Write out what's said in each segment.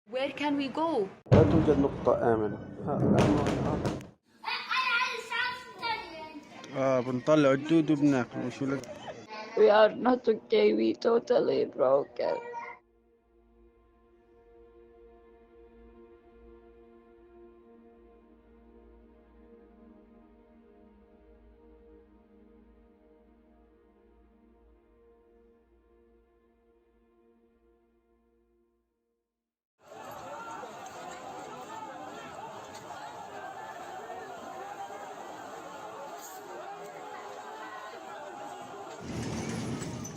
Where can we go? لا توجد نقطة آمنة. بنطلع الدود وبناكل وشو لك. We are not okay. We totally broken.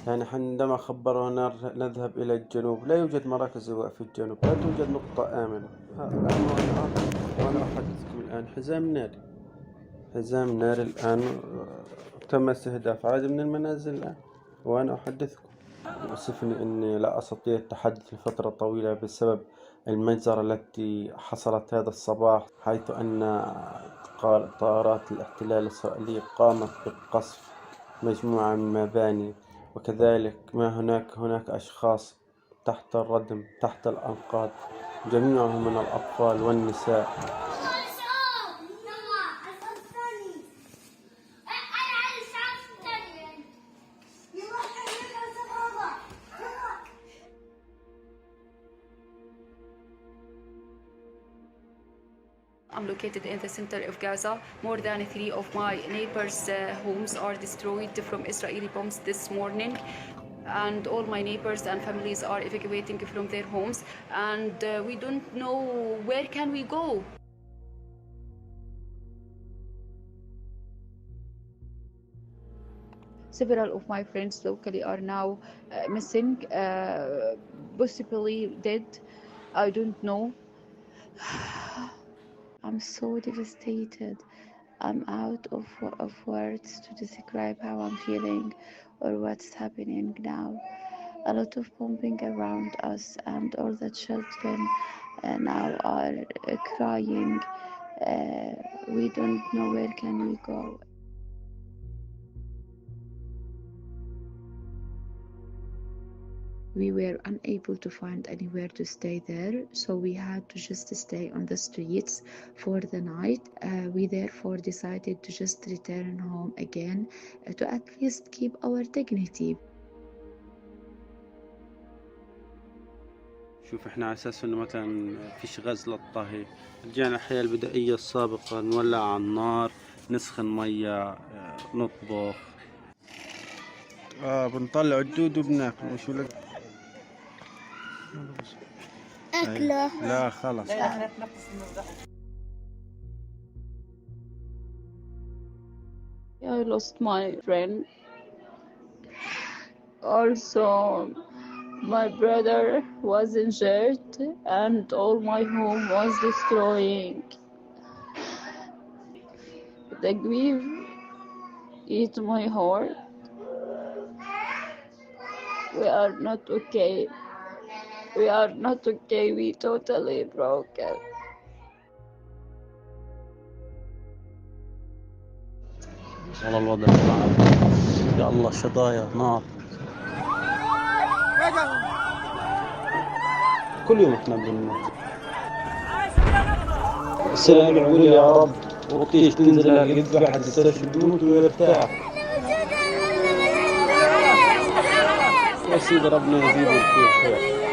يعني عندما خبرونا نذهب إلى الجنوب، لا يوجد مراكز إيواء في الجنوب، لا توجد نقطة آمنة. الآن وأنا أحدثكم الآن حزام ناري الآن تم استهداف عدد من المنازل الآن وأنا أحدثكم. يؤسفني أني لا أستطيع التحدث لفترة طويلة بسبب المجزرة التي حصلت هذا الصباح، حيث أن طائرات الاحتلال الإسرائيلي قامت بقصف مجموعة من المباني، وكذلك هناك أشخاص تحت الردم تحت الأنقاض، جميعهم من الأطفال والنساء. I'm located in the center of Gaza. More than 3 of my neighbors' homes are destroyed from Israeli bombs this morning. And all my neighbors and families are evacuating from their homes. And we don't know where can we go. Several of my friends locally are now missing, possibly dead. I don't know. I'm so devastated. I'm out of words to describe how I'm feeling or what's happening now. A lot of bombing around us, and all the children now are crying. We don't know where can we go. We were unable to find anywhere to stay there, so we had to just stay on the streets for the night. We therefore decided to just return home again to at least keep our dignity. شوف احنا على اساس انه مثلا فيش غاز للطهي، رجعنا الحياة البدائية السابقة، نولع على النار، نسخن مية، نطبخ، بنطلع الدود وبناكل وشو لك. أكله لا خلص. I lost my friend. Also, my brother was injured, and all my home was destroying. The grief eat my heart. We are not okay. We are not okay. We totally broken. والله الوضع صعب، يا الله شظايا نار. كل يوم احنا بنموت. السلام عليكم يا رب، وطيش تنزل هالقد واحد يستشهد بيموت ويرتاح. يا سيدي ربنا يزيد فيه خير.